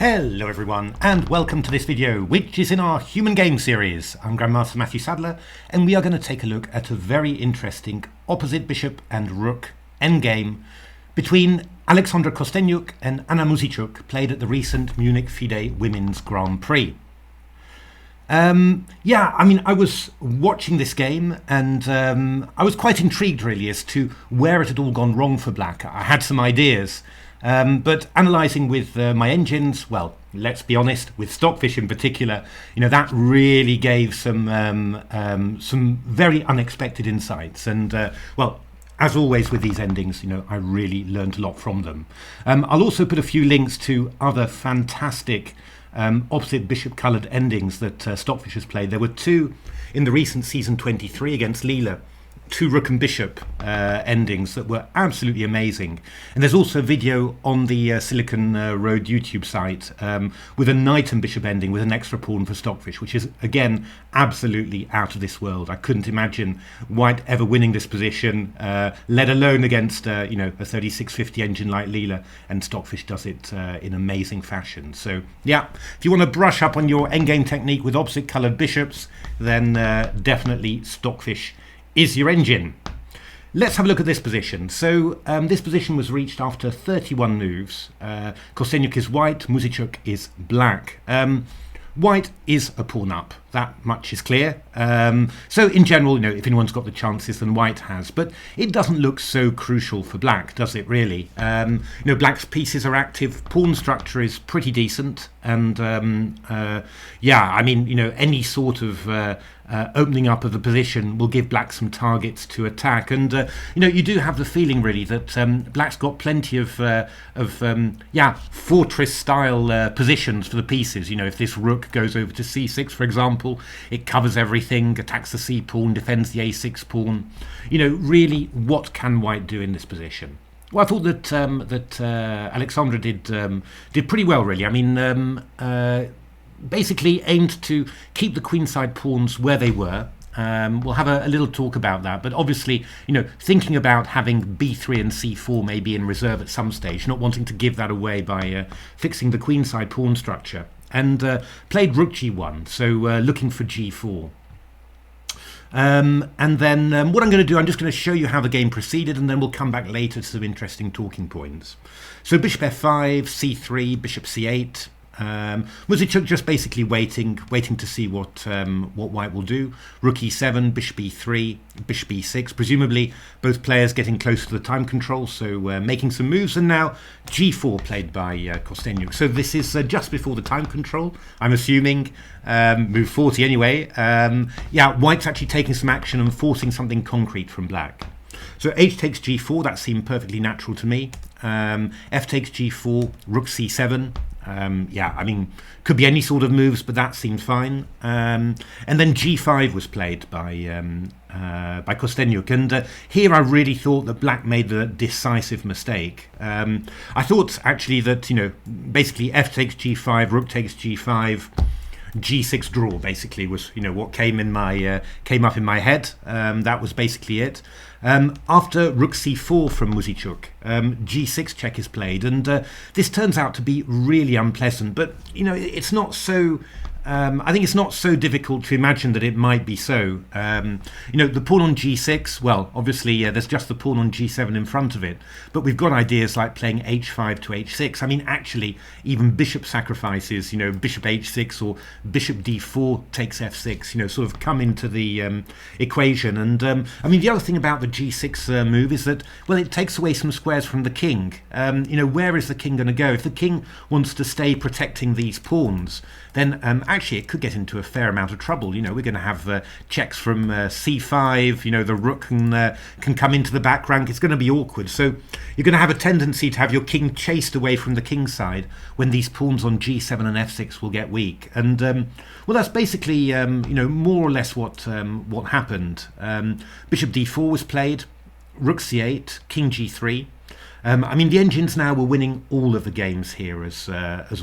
Hello everyone, and welcome to this video, which is in our Human Game series. I'm Grandmaster Matthew Sadler, and we are going to take a look at a very interesting opposite bishop and rook endgame between Alexandra Kosteniuk and Anna Muzychuk, played at the recent Munich FIDE Women's Grand Prix. I was watching this game and I was quite intrigued really as to where it had all gone wrong for black. I had some ideas. But analysing with my engines, well, let's be honest, with Stockfish in particular, that really gave some very unexpected insights. And as always with these endings, I really learned a lot from them. I'll also put a few links to other fantastic opposite bishop coloured endings that Stockfish has played. There were two in the recent season 23 against Lila. Two rook and bishop endings that were absolutely amazing, and there's also a video on the Silicon Road YouTube site with a knight and bishop ending with an extra pawn for Stockfish, which is again absolutely out of this world. I couldn't imagine White ever winning this position, let alone against a 3650 engine like Lila, and Stockfish does it in amazing fashion. So yeah, if you want to brush up on your endgame technique with opposite coloured bishops, then definitely Stockfish is your engine. Let's have a look at this position. So this position was reached after 31 moves. Kosteniuk is white, Muzychuk is black. White is a pawn up, that much is clear. So in general, if anyone's got the chances, then white has. But it doesn't look so crucial for black, does it really? Black's pieces are active, pawn structure is pretty decent. And any sort of opening up of the position will give black some targets to attack. And you do have the feeling really that black's got plenty of fortress style positions for the pieces. If this rook goes over to c6, for example, it covers everything, attacks the c pawn, defends the a6 pawn. Really, what can white do in this position? Well, I thought that Alexandra did pretty well, really. I mean, basically aimed to keep the queenside pawns where they were. We'll have a little talk about that, but obviously, thinking about having b3 and c4 maybe in reserve at some stage, not wanting to give that away by fixing the queenside pawn structure, and played rook g1, so looking for g4. And then what I'm going to do, I'm just going to show you how the game proceeded, and then we'll come back later to some interesting talking points. So bishop f5, c3, bishop c8. Muzychuk just basically waiting to see what white will do. Rook e7, bishop e3, bishop e6. Presumably both players getting close to the time control, so making some moves. And now g4 played by Kosteniuk. So this is just before the time control, I'm assuming. Move 40 anyway. White's actually taking some action and forcing something concrete from black. So h takes g4, that seemed perfectly natural to me. F takes g4, rook c7. Could be any sort of moves, but that seemed fine. And then g5 was played by Kosteniuk, and here I really thought that black made the decisive mistake. I thought actually that basically f takes g5, rook takes g5. G6 draw basically was what came up in my head. That was basically it. After rook c4 from Muzychuk, g6 check is played, and this turns out to be really unpleasant, but it's not so I think it's not so difficult to imagine that it might be so. The pawn on g6, well, obviously there's just the pawn on g7 in front of it, but we've got ideas like playing h5 to h6. I mean, actually, even bishop sacrifices, bishop h6 or bishop d4 takes f6, sort of come into the equation. And the other thing about the g6 move is that, well, it takes away some squares from the king. Where is the king going to go? If the king wants to stay protecting these pawns, then actually it could get into a fair amount of trouble. We're going to have checks from c5, the rook can come into the back rank. It's going to be awkward. So you're going to have a tendency to have your king chased away from the king's side when these pawns on g7 and f6 will get weak. And that's basically more or less what happened. Bishop d4 was played, rook c8, king g3. I mean, the Engines now were winning all of the games here as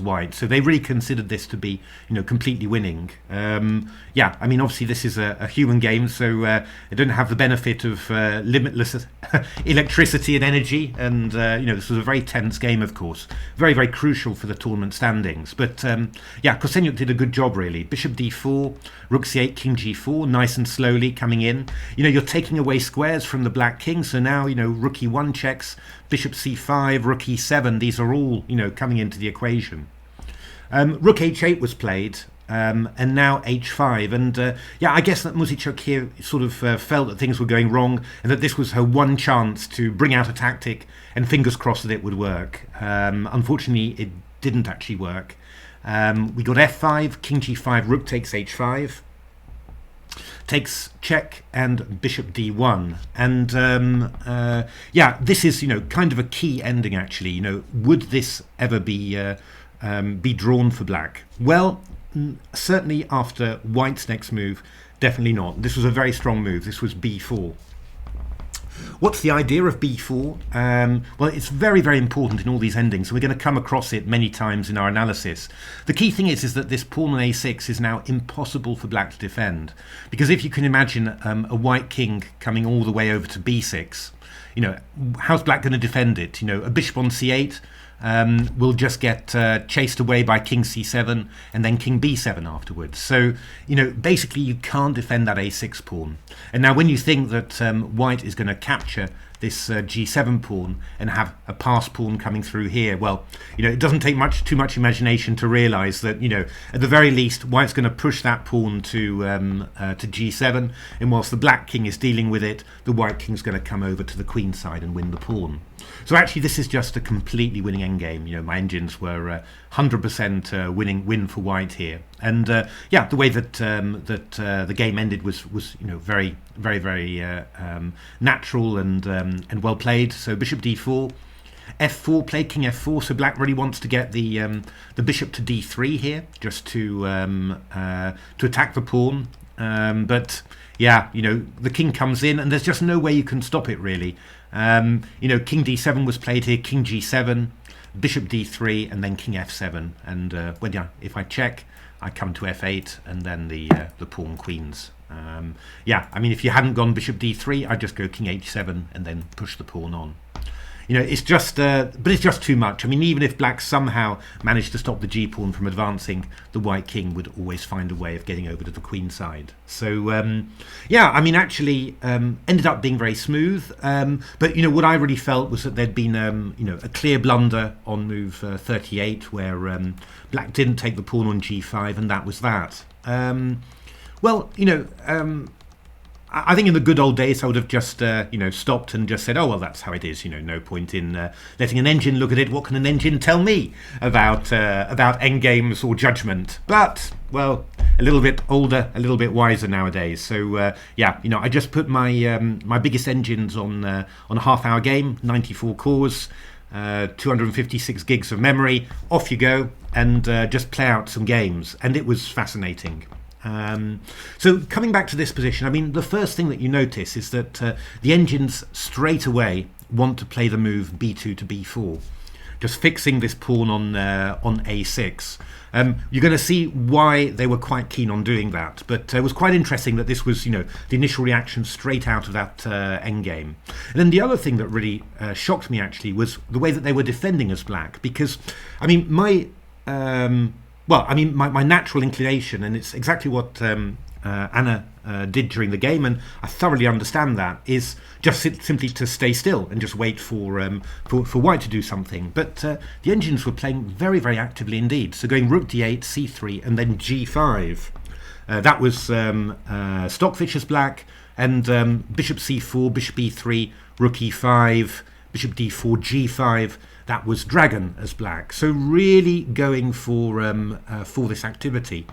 white, so they really considered this to be, completely winning. Yeah, I mean, obviously this is a human game, so they don't have the benefit of limitless electricity and energy, and this was a very tense game, of course, very, very crucial for the tournament standings. But yeah, Kosteniuk did a good job, really. Bishop d4, rook c8, king g4, nice and slowly coming in. You're taking away squares from the black king, so now rook e1 checks, bishop c5, rook e7, these are all coming into the equation. Rook h8 was played, and now h5, and yeah, I guess that Muzychuk here sort of felt that things were going wrong, and that this was her one chance to bring out a tactic, and fingers crossed that it would work. Unfortunately, it didn't actually work. We got f5, king g5, rook takes h5, takes check, and bishop d1, and yeah, this is kind of a key ending actually. Would this ever be drawn for black? Well, certainly after white's next move, definitely not. This was a very strong move. This was b4. What's the idea of b4? Well, it's very, very important in all these endings, and we're going to come across it many times in our analysis. The key thing is that this pawn on a6 is now impossible for black to defend, because if you can imagine a white king coming all the way over to b6, how's black going to defend it? A bishop on c8 will just get chased away by king c7 and then king b7 afterwards. So, basically you can't defend that a6 pawn. And now when you think that white is going to capture this g7 pawn and have a pass pawn coming through here, well, it doesn't take too much imagination to realize that, at the very least, white's going to push that pawn to g7, and whilst the black king is dealing with it, the white king's going to come over to the queen side and win the pawn. So actually this is just a completely winning endgame. My engines were 100% win for white here, and yeah, the way that the game ended was very, very, very natural and well played. So bishop d4, f4, played king f4. So black really wants to get the bishop to d3 here, just to attack the pawn. But yeah, the king comes in, and there's just no way you can stop it really. King d7 was played here, king g7, bishop d3, and then king f7. And if I check, I come to f8, and then the pawn queens. Yeah, I mean, if you hadn't gone bishop d3, I'd just go king h7 and then push the pawn on. It's just, but it's just too much. I mean, even if black somehow managed to stop the g-pawn from advancing, the white king would always find a way of getting over to the queen side. So, yeah, I mean, actually, ended up being very smooth. But, what I really felt was that there'd been, a clear blunder on move 38, where black didn't take the pawn on g5, and that was that. Well, I think in the good old days I would have just stopped and just said, oh well, that's how it is. No point in letting an engine look at it. What can an engine tell me about endgames or judgment? But well, a little bit older, a little bit wiser nowadays. So yeah, I just put my my biggest engines on a half-hour game, 94 cores, 256 gigs of memory. Off you go, and just play out some games, and it was fascinating. So coming back to this position, I mean, the first thing that you notice is that the engines straight away want to play the move b2 to b4, just fixing this pawn on a6. You're going to see why they were quite keen on doing that, but it was quite interesting that this was, the initial reaction straight out of that endgame. And then the other thing that really shocked me actually was the way that they were defending as black, because, I mean, my natural inclination, and it's exactly what Anna did during the game, and I thoroughly understand that, is just simply to stay still and just wait for white to do something. But the engines were playing very, very actively indeed. So going rook d8, c3, and then g5. That was Stockfish as black, and bishop c4, bishop e3, rook e5, bishop d4, g5. That was Dragon as black. So really going for this activity.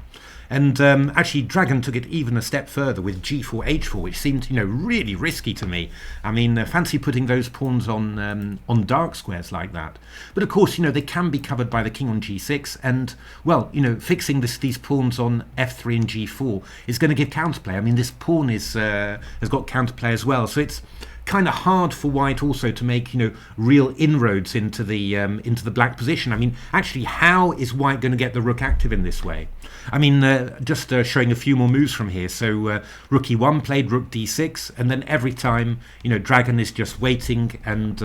And actually Dragon took it even a step further with g4, h4, which seemed, really risky to me. I mean, fancy putting those pawns on dark squares like that. But of course, they can be covered by the king on g6, and, well, fixing these pawns on f3 and g4 is going to give counterplay. I mean, this pawn has got counterplay as well, so it's kind of hard for white also to make, real inroads into the black position. I mean, actually, how is white going to get the rook active in this way? I mean, just showing a few more moves from here. So rook e1 played rook d6, and then every time, dragon is just waiting and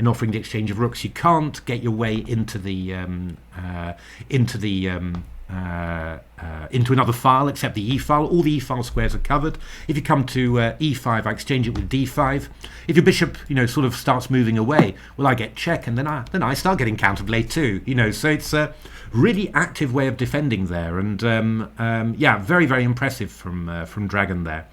offering the exchange of rooks. You can't get your way into another file except the e file. All the e file squares are covered. If you come to e5, I exchange it with d5. If your bishop, sort of starts moving away, well, I get check, and then I start getting counterplayed too. So it's a really active way of defending there, and very, very impressive from Dragon there.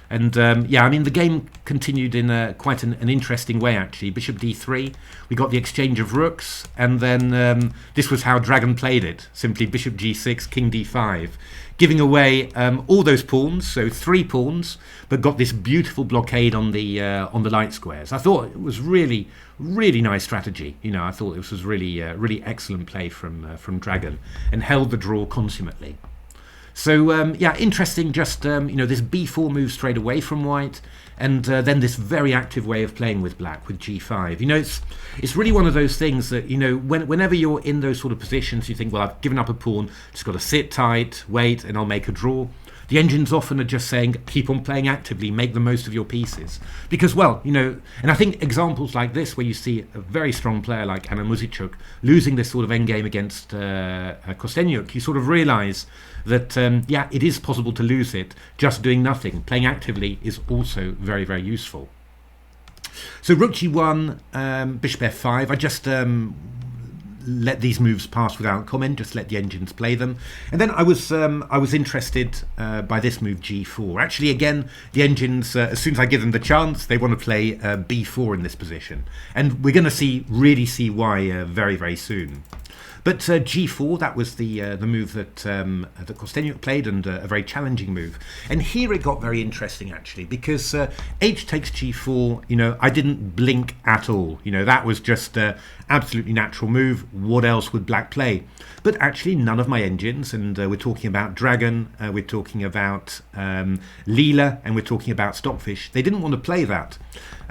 And I mean, the game continued in quite an interesting way, actually. Bishop d3, we got the exchange of rooks, and then this was how Dragon played it. Simply bishop g6, king d5, giving away all those pawns, so 3 pawns, but got this beautiful blockade on the light squares. I thought it was really, really nice strategy. I thought this was really, really excellent play from Dragon, and held the draw consummately. So interesting. Just this b4 move straight away from white, and then this very active way of playing with black with g5. It's really one of those things that whenever you're in those sort of positions, you think, well, I've given up a pawn, just got to sit tight, wait, and I'll make a draw. The engines often are just saying, keep on playing actively, make the most of your pieces. Because, well, and I think examples like this, where you see a very strong player like Muzychuk losing this sort of endgame against Kosteniuk, you sort of realize that, it is possible to lose it just doing nothing. Playing actively is also very, very useful. So rook g1, bishop f5, I just let these moves pass without comment, just let the engines play them. And then I was interested by this move g4. Actually, again, the engines, as soon as I give them the chance, they want to play b4 in this position, and we're going to really see why very, very soon. But g4, that was the move that Kosteniuk played, and a very challenging move. And here it got very interesting, actually, because h takes g4, I didn't blink at all. That was just an absolutely natural move. What else would black play? But actually, none of my engines, and we're talking about Dragon, we're talking about Leela, and we're talking about Stockfish, they didn't want to play that.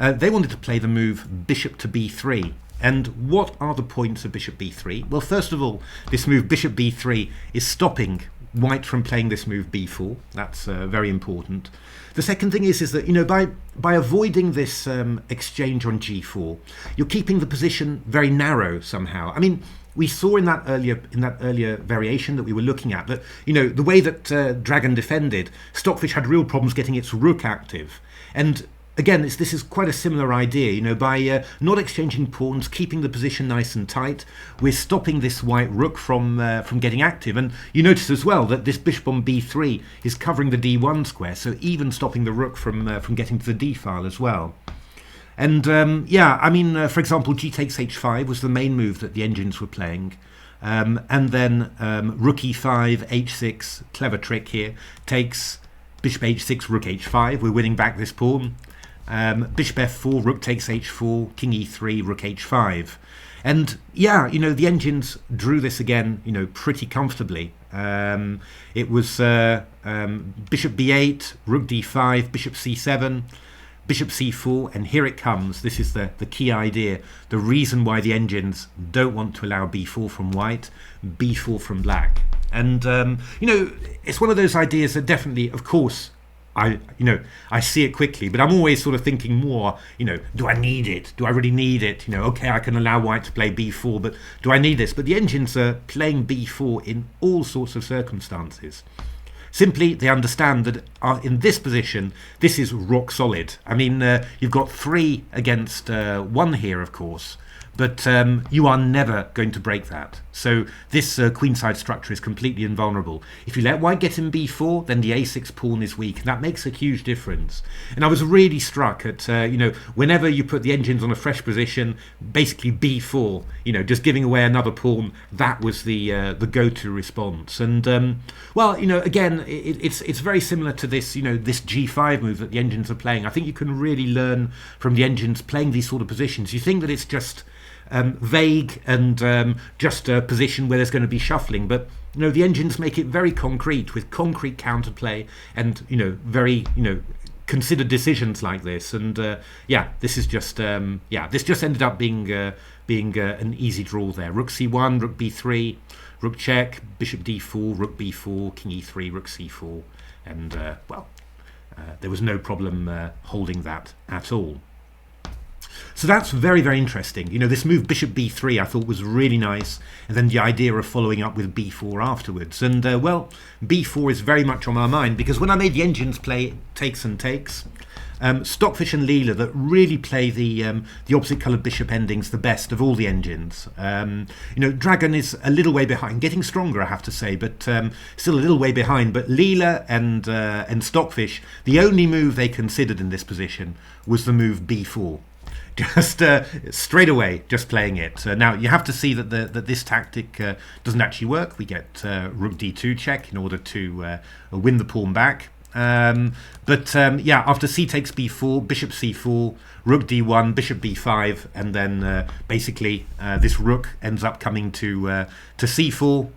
They wanted to play the move bishop to b3. And what are the points of bishop b3? Well, first of all, this move bishop b3 is stopping white from playing this move b4. That's very important. The second thing is that by avoiding this exchange on g4, you're keeping the position very narrow somehow. I mean, we saw in that earlier variation that we were looking at that the way that Dragon defended, Stockfish had real problems getting its rook active. And again, this is quite a similar idea. By not exchanging pawns, keeping the position nice and tight, we're stopping this white rook from getting active. And you notice as well that this bishop on b3 is covering the d1 square, so even stopping the rook from getting to the d file as well. And I mean, for example, g takes h5 was the main move that the engines were playing. And then rook e5, h6, clever trick here, takes bishop h6, rook h5. We're winning back this pawn. Bishop f4, rook takes h4, king e3, rook h5. And the engines drew this again, pretty comfortably. It was bishop b8, rook d5, bishop c7, bishop c4, and here it comes. This is the key idea, the reason why the engines don't want to allow b4 from white, b4 from black. And it's one of those ideas that definitely, of course, I see it quickly, but I'm always sort of thinking more, do I need it? Do I really need it? Okay, I can allow white to play b4, but do I need this? But the engines are playing b4 in all sorts of circumstances. Simply, they understand that in this position, this is rock solid. I mean, you've got 3 against 1 here, of course, but you are never going to break that. So this queenside structure is completely invulnerable. If you let white get in b4, then the a6 pawn is weak, and that makes a huge difference. And I was really struck at, whenever you put the engines on a fresh position, basically b4, just giving away another pawn, that was the go-to response. And, again, it's very similar to this, this g5 move that the engines are playing. I think you can really learn from the engines playing these sort of positions. You think that it's just vague and just a position where there's going to be shuffling, but the engines make it very concrete with concrete counterplay and very considered decisions like this, and this is just this just ended up being an easy draw there. Rook c1, rook b3, rook check, bishop d4, rook b4, king e3, rook c4, and there was no problem holding that at all. So that's very, very interesting. You know, this move bishop b3 I thought was really nice, and then the idea of following up with b4 afterwards. And b4 is very much on our mind, because when I made the engines play takes and takes, Stockfish and Leela that really play the opposite coloured bishop endings the best of all the engines. You know, Dragon is a little way behind, getting stronger I have to say, but still a little way behind. But Leela and Stockfish, the only move they considered in this position was the move b4. Just straight away, just playing it. Now you have to see that this tactic doesn't actually work. We get rook d2 check in order to win the pawn back. After c takes b4, bishop c4, rook d1, bishop b5, and then basically this rook ends up coming to c4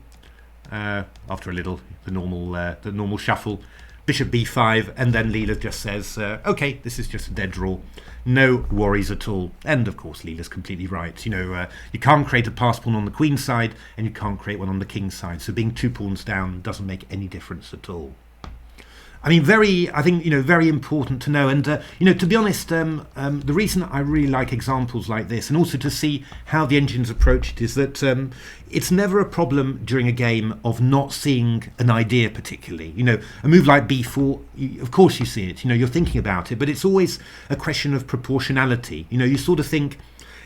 after a little the normal shuffle. Bishop b5, and then Leela just says, okay, this is just a dead draw. No worries at all. And of course, Leela's completely right. You know, you can't create a pass pawn on the queen side, and you can't create one on the king side. So being 2 pawns down doesn't make any difference at all. I mean, I think, you know, very important to know. And, you know, to be honest, the reason I really like examples like this, and also to see how the engines approach it, is that it's never a problem during a game of not seeing an idea particularly. You know, a move like b4, of course you see it, you know, you're thinking about it, but it's always a question of proportionality. You know, you sort of think,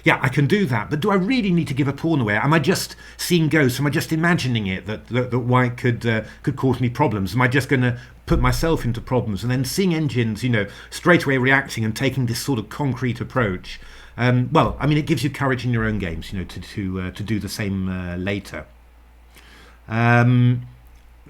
yeah, I can do that, but do I really need to give a pawn away? Am I just seeing ghosts? Am I just imagining it that white could cause me problems? Am I just going to put myself into problems? And then seeing engines, you know, straight away reacting and taking this sort of concrete approach. Well, I mean, it gives you courage in your own games, you know, to do the same later.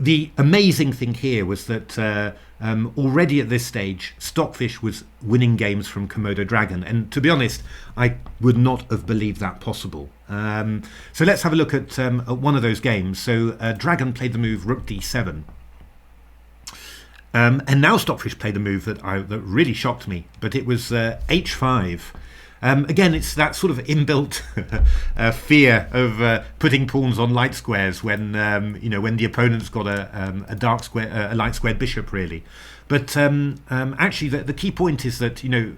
The amazing thing here was that already at this stage, Stockfish was winning games from Komodo Dragon. And to be honest, I would not have believed that possible. So let's have a look at one of those games. So Dragon played the move rook d7. And now Stockfish played a move that really shocked me, but it was h5. Again, it's that sort of inbuilt fear of putting pawns on light squares when you know, when the opponent's got a light squared bishop, really. But actually, the key point is that, you know,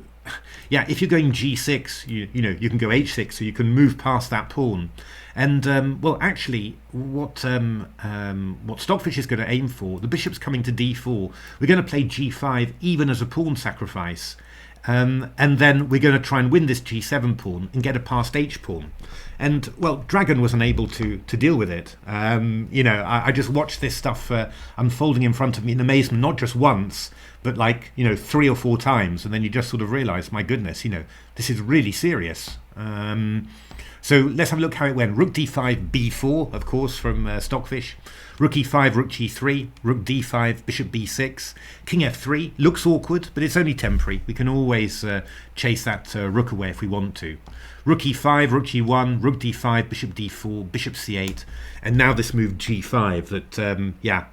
yeah, if you're going g6, you know, you can go h6, so you can move past that pawn. And well, actually, what Stockfish is going to aim for, the bishop's coming to d4. We're going to play g5 even as a pawn sacrifice. And then we're going to try and win this g7 pawn and get a past h pawn. And, well, Dragon was unable to deal with it. You know, I just watched this stuff unfolding in front of me in amazement, not just once, but like, you know, 3 or 4 times. And then you just sort of realise, my goodness, you know, this is really serious. So let's have a look how it went. Rook d5, b4, of course, from Stockfish. Rook e5, rook g3, rook d5, bishop b6, king f3. Looks awkward, but it's only temporary. We can always chase that rook away if we want to. Rook e5, rook g1, rook d5, bishop d4, bishop c8. And now this move g5 that, yeah,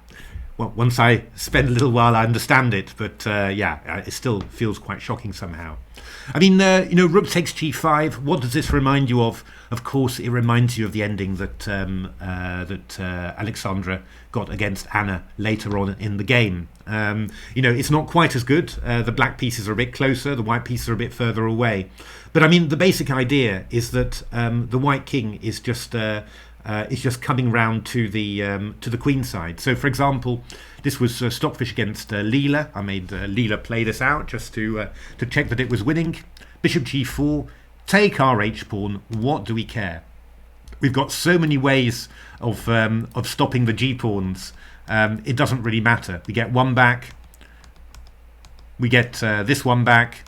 well, once I spend a little while I understand it, but yeah, it still feels quite shocking somehow. I mean, you know, rook takes g5. What does this remind you of? Of course, it reminds you of the ending that Alexandra got against Anna later on in the game. You know, it's not quite as good. The black pieces are a bit closer. The white pieces are a bit further away. But I mean, the basic idea is that the white king is just coming round to the queen side. So, for example, this was Stockfish against Leela. I made Leela play this out just to check that it was winning. Bishop g4, take our h-pawn. What do we care? We've got so many ways of stopping the g-pawns. It doesn't really matter. We get one back. We get this one back.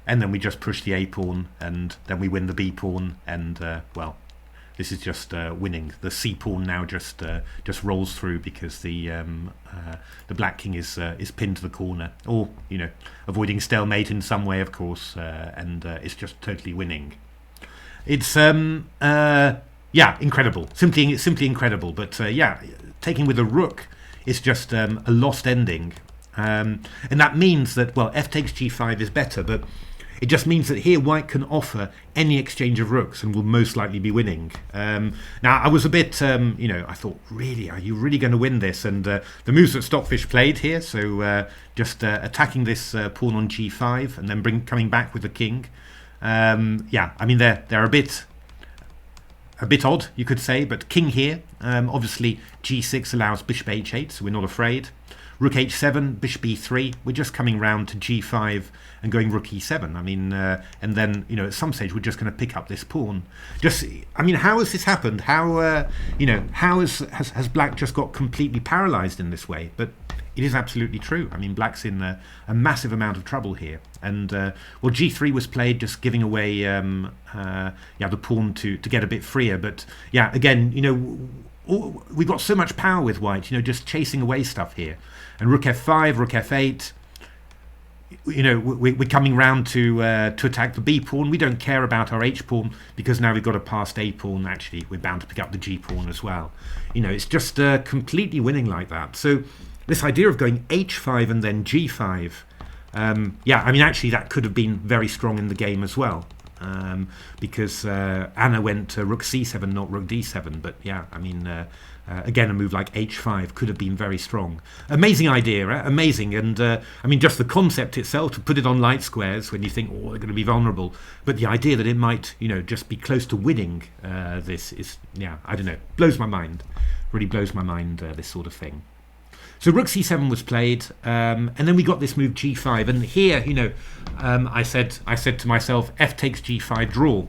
And then we just push the a-pawn. And then we win the b-pawn. And, well, this is just winning. The c-pawn now just rolls through because the black king is pinned to the corner, or, you know, avoiding stalemate in some way, of course, and it's just totally winning. It's yeah, incredible, simply incredible. But yeah, taking with a rook is just a lost ending. And that means that, well, f takes g5 is better, but it just means that here white can offer any exchange of rooks and will most likely be winning. Now, I was a bit, I thought, really, are you really going to win this? And the moves that Stockfish played here, so just attacking this pawn on g5 and then coming back with the king. Yeah, I mean, they're a bit odd, you could say, but king here, obviously g6 allows bishop h8, so we're not afraid. Rook h7, bishop e3, we're just coming round to g5 and going rook e7. I mean, and then, at some stage we're just going to pick up this pawn. I mean, how has this happened? How, how has black just got completely paralyzed in this way? But it is absolutely true. I mean, black's in a massive amount of trouble here. And, well, g3 was played, just giving away, the pawn to get a bit freer. But, yeah, again, we've got so much power with white, just chasing away stuff here. And rook f5, rook f8, we're coming round to attack the b pawn. We don't care about our h pawn because now we've got a passed a pawn. Actually, we're bound to pick up the g pawn as well. It's just completely winning like that. So this idea of going h5 and then g5, yeah, I mean, actually that could have been very strong in the game as well. Because Anna went to rook c7, not rook d7. But yeah, I mean, again, a move like h5 could have been very strong. Amazing idea, amazing. And I mean, just the concept itself, to put it on light squares when you think, oh, they're going to be vulnerable. But the idea that it might, just be close to winning this is, yeah, I don't know, blows my mind. Really blows my mind, this sort of thing. So rook c7 was played, and then we got this move g5. And here, I said to myself, f takes g5, draw.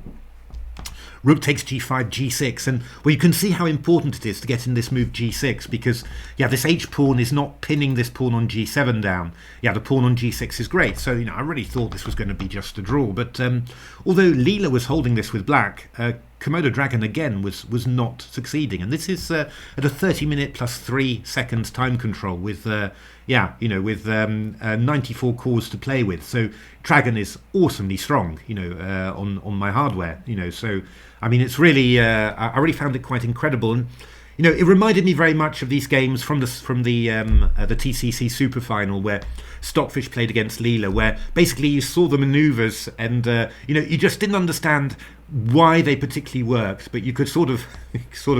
Rook takes g5, g6, and well, you can see how important it is to get in this move g6 because, yeah, this h pawn is not pinning this pawn on g7 down. Yeah, the pawn on g6 is great. So, I really thought this was going to be just a draw. But although Leela was holding this with black, Komodo Dragon again was not succeeding, and this is at a 30-minute plus 3 seconds time control with 94 cores to play with. So Dragon is awesomely strong, on my hardware, So I mean, it's really I really found it quite incredible, and it reminded me very much of these games from the TCEC Super Final where Stockfish played against Leela, where basically you saw the manoeuvres and you just didn't understand why they particularly worked, but you could sort of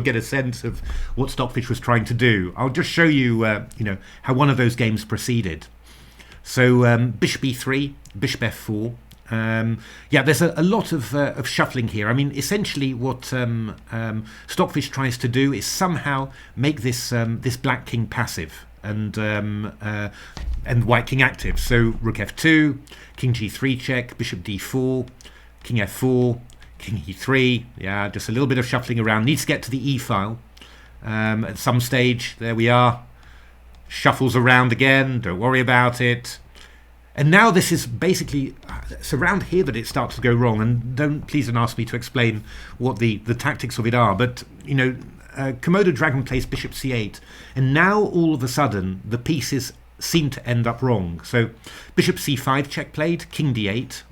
get a sense of what Stockfish was trying to do. I'll just show you how one of those games proceeded. So bishop e3, bishop f4. Yeah, there's a lot of shuffling here. I mean, essentially what Stockfish tries to do is somehow make this black king passive and white king active. So rook f2, king g3 check, bishop d4, king f4, king e3. Yeah, just a little bit of shuffling around. Needs to get to the e file at some stage. There we are. Shuffles around again. Don't worry about it. And now this is basically, it's around here that it starts to go wrong. And please don't ask me to explain what the tactics of it are. But, Komodo Dragon plays bishop c8. And now all of a sudden the pieces seem to end up wrong. So bishop c5 check played, king d8.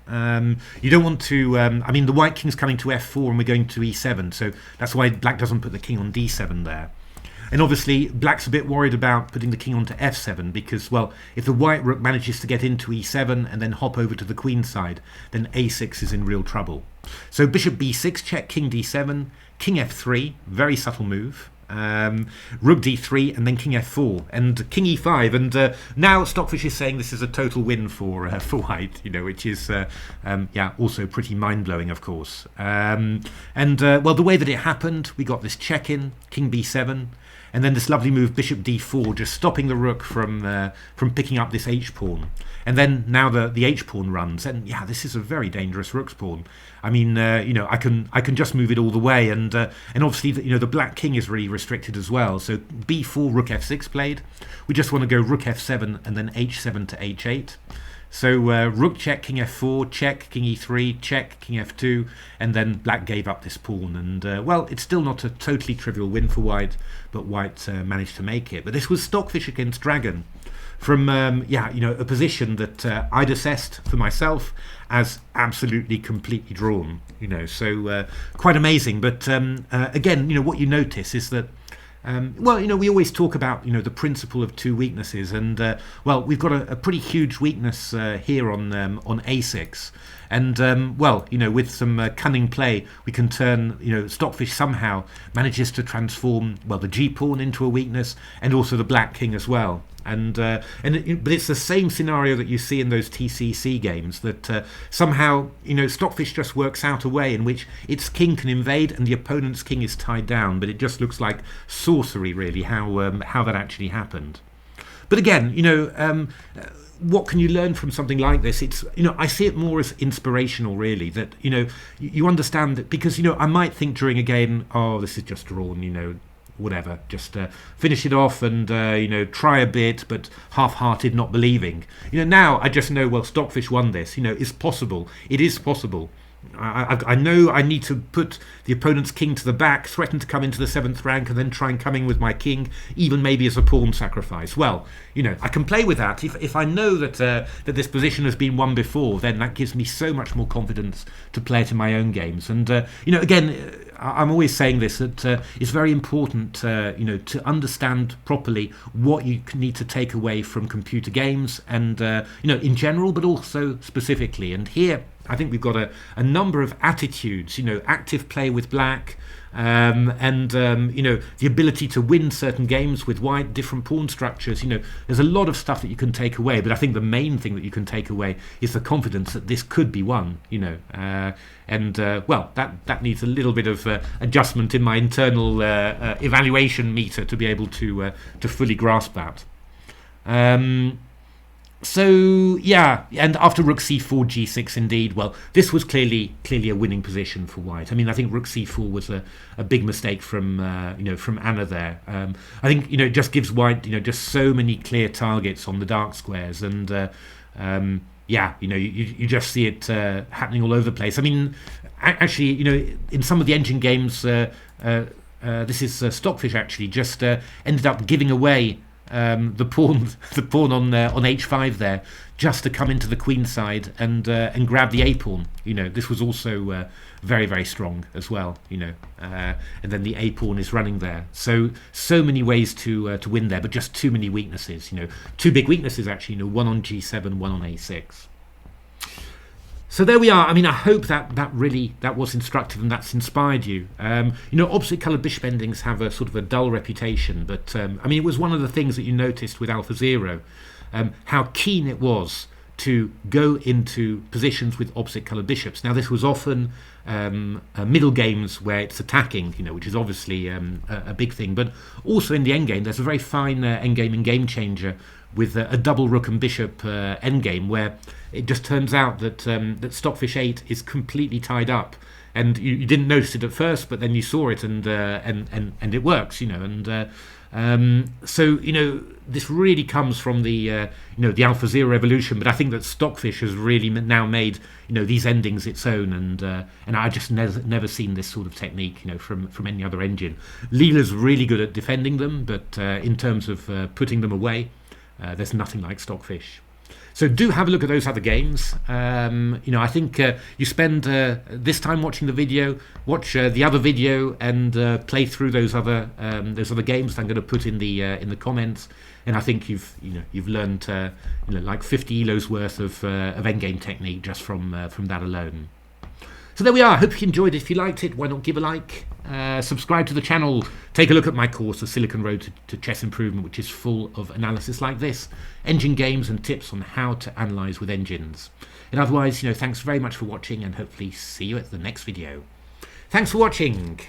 You don't want to, I mean, the white king's coming to f4 and we're going to e7. So that's why black doesn't put the king on d7 there. And obviously, black's a bit worried about putting the king onto f7 because, well, if the white rook manages to get into e7 and then hop over to the queen side, then a6 is in real trouble. So bishop b6 check, king d7, king f3, very subtle move. Rook d3 and then king f4 and king e5, and now Stockfish is saying this is a total win for white, which is also pretty mind-blowing, of course. Well, the way that it happened, we got this check-in, king b7, and then this lovely move bishop d4, just stopping the rook from picking up this h pawn. And then now the h pawn runs, and yeah, this is a very dangerous rook's pawn. I mean, I can just move it all the way, and obviously the black king is really restricted as well. So b4, rook f6 played. We just want to go rook f7 and then h7 to h8. So rook check, king f4, check, king e3, check, king f2, and then black gave up this pawn. And well, it's still not a totally trivial win for white, but white managed to make it. But this was Stockfish against Dragon from a position that I'd assessed for myself as absolutely completely drawn. So quite amazing. But again, what you notice is that Well, we always talk about, the principle of two weaknesses, and well, we've got a pretty huge weakness here on A6, and well, with some cunning play, we can turn, Stockfish somehow manages to transform, well, the G pawn into a weakness, and also the black king as well. But it's the same scenario that you see in those TCEC games, that somehow Stockfish just works out a way in which its king can invade and the opponent's king is tied down, but it just looks like sorcery really how that actually happened. But again, what can you learn from something like this? It's I see it more as inspirational really, that you understand that, because I might think during a game, oh, this is just drawn, whatever, just finish it off and try a bit, but half-hearted, not believing. Now I just know, well, Stockfish won this. It's possible. It is possible. I know I need to put the opponent's king to the back, threaten to come into the 7th rank, and then try and come in with my king, even maybe as a pawn sacrifice. Well, I can play with that. If I know that that this position has been won before, then that gives me so much more confidence to play it in my own games. And again, I'm always saying this, that it's very important, to understand properly what you need to take away from computer games, and in general, but also specifically. And here, I think we've got a number of attitudes, active play with black, and the ability to win certain games with white, different pawn structures. There's a lot of stuff that you can take away, but I think the main thing that you can take away is the confidence that this could be won. Well, that needs a little bit of adjustment in my internal evaluation meter to be able to fully grasp that. So yeah, and after rook c4, g6, indeed, well, this was clearly a winning position for white. I mean, I think rook c4 was a big mistake from from Anna there. I think it just gives white just so many clear targets on the dark squares, and yeah, you just see it happening all over the place. I mean, actually, in some of the engine games, this is Stockfish actually just ended up giving away the pawn on h5 there, just to come into the queen side and grab the a pawn. This was also very, very strong as well. And then the a pawn is running there. So many ways to win there, but just too many weaknesses. Two big weaknesses actually. One on g7, one on a6. So there we are. I mean, I hope that was instructive and that's inspired you. Opposite coloured bishop endings have a sort of a dull reputation, but I mean, it was one of the things that you noticed with AlphaZero, how keen it was to go into positions with opposite coloured bishops. Now, this was often middle games where it's attacking, which is obviously a big thing, but also in the endgame, there's a very fine endgame in Game Changer with a double rook and bishop endgame, where it just turns out that that Stockfish 8 is completely tied up, and you didn't notice it at first, but then you saw it, and it works, so this really comes from the the AlphaZero evolution, but I think that Stockfish has really now made these endings its own, and I just never seen this sort of technique from any other engine. Leela's really good at defending them, but in terms of putting them away, there's nothing like Stockfish. So do have a look at those other games. I think you spend this time watching the video, watch the other video, and play through those other games that I'm going to put in the comments. And I think you've learned like 50 elos worth of endgame technique just from that alone. So there we are. I hope you enjoyed it. If you liked it, why not give a like? Subscribe to the channel. Take a look at my course, The Silicon Road to Chess Improvement, which is full of analysis like this, engine games and tips on how to analyse with engines. And otherwise, thanks very much for watching, and hopefully see you at the next video. Thanks for watching.